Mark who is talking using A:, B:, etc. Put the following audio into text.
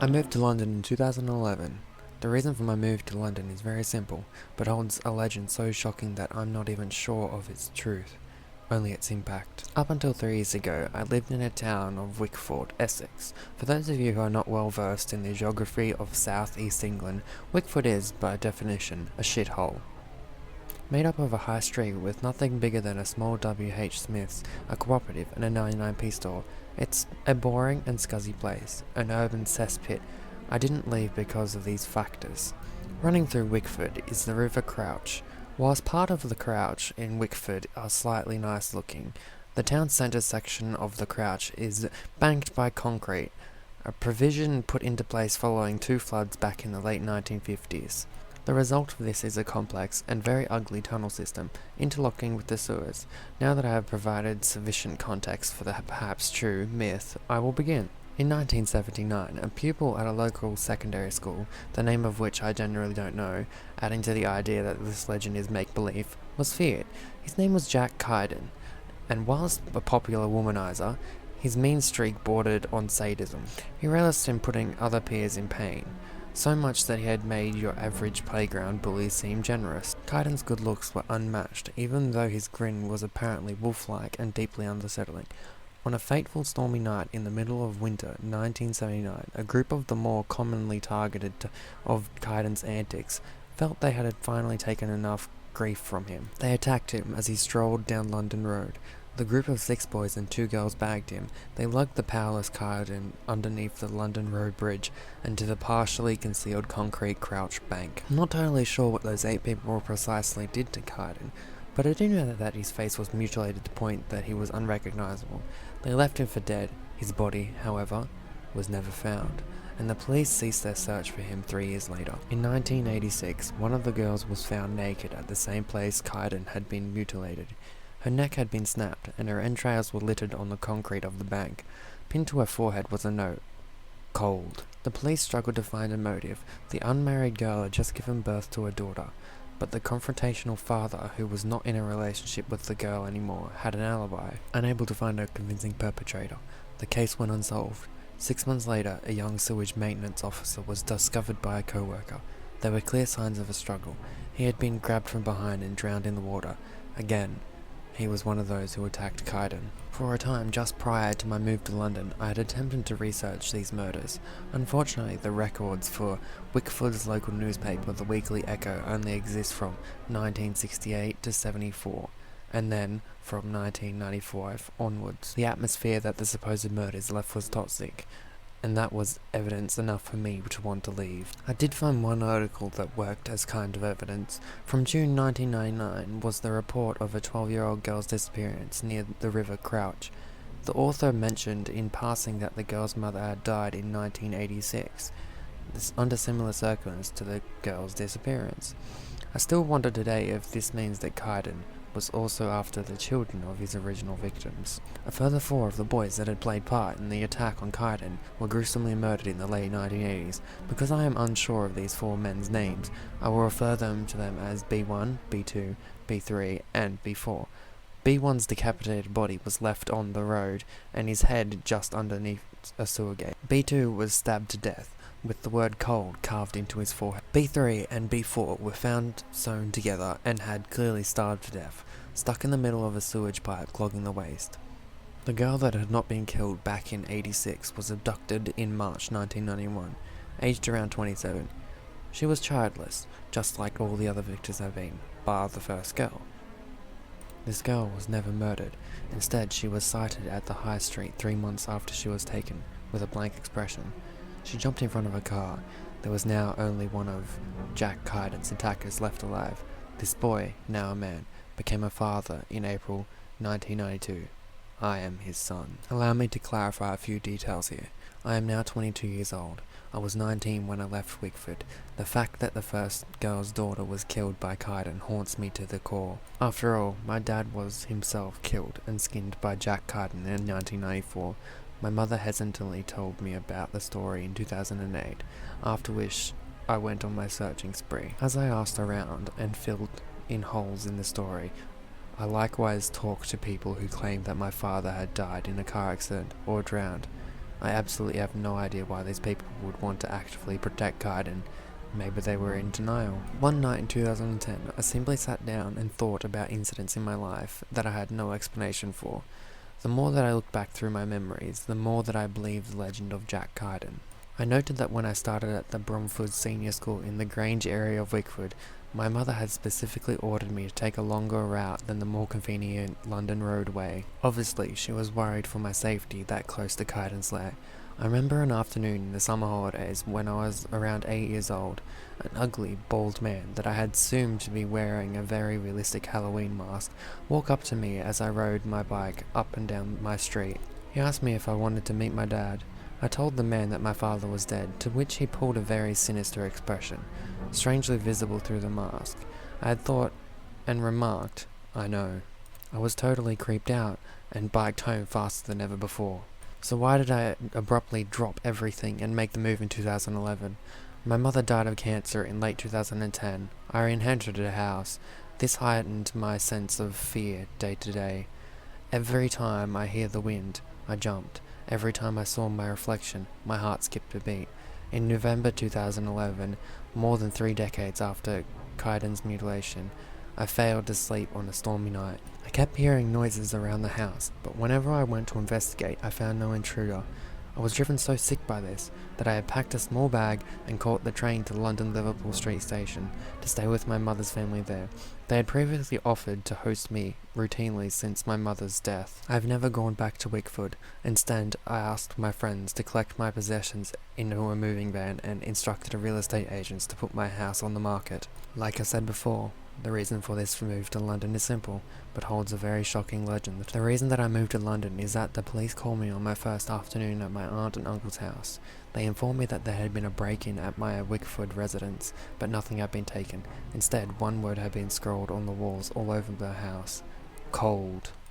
A: I moved to London in 2011. The reason for my move to London is very simple, but holds a legend so shocking that I'm not even sure of its truth, only its impact. Up until 3 years ago, I lived in a town of Wickford, Essex. For those of you who are not well versed in the geography of South East England, Wickford is, by definition, a shithole. Made up of a high street with nothing bigger than a small W.H. Smith's, a cooperative, and a 99p store, it's a boring and scuzzy place, an urban cesspit. I didn't leave because of these factors. Running through Wickford is the River Crouch. Whilst part of the Crouch in Wickford are slightly nice looking, the town centre section of the Crouch is banked by concrete, a provision put into place following 2 floods back in the late 1950s. The result of this is a complex and very ugly tunnel system, interlocking with the sewers. Now that I have provided sufficient context for the perhaps true myth, I will begin. In 1979, a pupil at a local secondary school, the name of which I generally don't know, adding to the idea that this legend is make-believe, was feared. His name was Jack Kyden, and whilst a popular womanizer, his mean streak bordered on sadism. He relished in putting other peers in pain, so much that he had made your average playground bully seem generous. Kyden's good looks were unmatched, even though his grin was apparently wolf-like and deeply unsettling. On a fateful stormy night in the middle of winter 1979, a group of the more commonly targeted of Kyden's antics felt they had finally taken enough grief from him. They attacked him as he strolled down London Road. The group of 6 boys and 2 girls bagged him. They lugged the powerless Kyden underneath the London Road Bridge and to the partially concealed concrete Crouch Bank. I'm not totally sure what those 8 people precisely did to Kyden, but I do know that his face was mutilated to the point that he was unrecognisable. They left him for dead. His body, however, was never found, and the police ceased their search for him 3 years later. In 1986, one of the girls was found naked at the same place Kyden had been mutilated. Her neck had been snapped, and her entrails were littered on the concrete of the bank. Pinned to her forehead was a note. Cold. The police struggled to find a motive. The unmarried girl had just given birth to a daughter, but the confrontational father, who was not in a relationship with the girl anymore, had an alibi. Unable to find a convincing perpetrator, the case went unsolved. 6 months later, a young sewage maintenance officer was discovered by a co-worker. There were clear signs of a struggle. He had been grabbed from behind and drowned in the water. Again, he was one of those who attacked Kyden. For a time just prior to my move to London, I had attempted to research these murders. Unfortunately, the records for Wickford's local newspaper, the Weekly Echo, only exist from 1968 to 74, and then from 1995 onwards. The atmosphere that the supposed murders left was toxic, and that was evidence enough for me to want to leave. I did find one article that worked as kind of evidence. From June 1999 was the report of a 12-year-old girl's disappearance near the River Crouch. The author mentioned in passing that the girl's mother had died in 1986, under similar circumstances to the girl's disappearance. I still wonder today if this means that Kyden was also after the children of his original victims. A further 4 of the boys that had played part in the attack on Kyden were gruesomely murdered in the late 1980s. Because I am unsure of these 4 men's names, I will refer to them as B1, B2, B3, and B4. B1's decapitated body was left on the road and his head just underneath a sewer gate. B2 was stabbed to death, with the word cold carved into his forehead. B3 and B4 were found sewn together and had clearly starved to death, stuck in the middle of a sewage pipe clogging the waste. The girl that had not been killed back in 86 was abducted in March 1991, aged around 27. She was childless, just like all the other victims have been, bar the first girl. This girl was never murdered. Instead, she was sighted at the high street 3 months after she was taken, with a blank expression. She jumped in front of a car. There was now only one of Jack Kyden's attackers left alive. This boy, now a man, became a father in April 1992. I am his son. Allow me to clarify a few details here. I am now 22 years old. I was 19 when I left Wickford. The fact that the first girl's daughter was killed by Kyden haunts me to the core. After all, my dad was himself killed and skinned by Jack Kyden in 1994. My mother hesitantly told me about the story in 2008, after which I went on my searching spree. As I asked around and filled in holes in the story, I likewise talked to people who claimed that my father had died in a car accident or drowned. I absolutely have no idea why these people would want to actively protect Kaiden. Maybe they were in denial. One night in 2010, I simply sat down and thought about incidents in my life that I had no explanation for. The more that I look back through my memories, the more that I believe the legend of Jack Kaiden. I noted that when I started at the Bromford Senior School in the Grange area of Wickford, my mother had specifically ordered me to take a longer route than the more convenient London roadway. Obviously, she was worried for my safety that close to Kaiden's lair. I remember an afternoon in the summer holidays when I was around 8 years old. An ugly, bald man that I had assumed to be wearing a very realistic Halloween mask walked up to me as I rode my bike up and down my street. He asked me if I wanted to meet my dad. I told the man that my father was dead, to which he pulled a very sinister expression, strangely visible through the mask. I had thought and remarked, "I know." I was totally creeped out and biked home faster than ever before. So why did I abruptly drop everything and make the move in 2011? My mother died of cancer in late 2010. I inherited a house. This heightened my sense of fear day to day. Every time I hear the wind, I jumped. Every time I saw my reflection, my heart skipped a beat. In November 2011, more than 3 decades after Kaiden's mutilation, I failed to sleep on a stormy night. I kept hearing noises around the house, but whenever I went to investigate, I found no intruder. I was driven so sick by this that I had packed a small bag and caught the train to London Liverpool Street Station to stay with my mother's family there. They had previously offered to host me routinely since my mother's death. I have never gone back to Wickford. Instead, I asked my friends to collect my possessions into a moving van and instructed a real estate agents to put my house on the market. Like I said before, the reason for this move to London is simple, but holds a very shocking legend. The reason that I moved to London is that the police called me on my first afternoon at my aunt and uncle's house. They informed me that there had been a break-in at my Wickford residence, but nothing had been taken. Instead, one word had been scrawled on the walls all over the house: cold.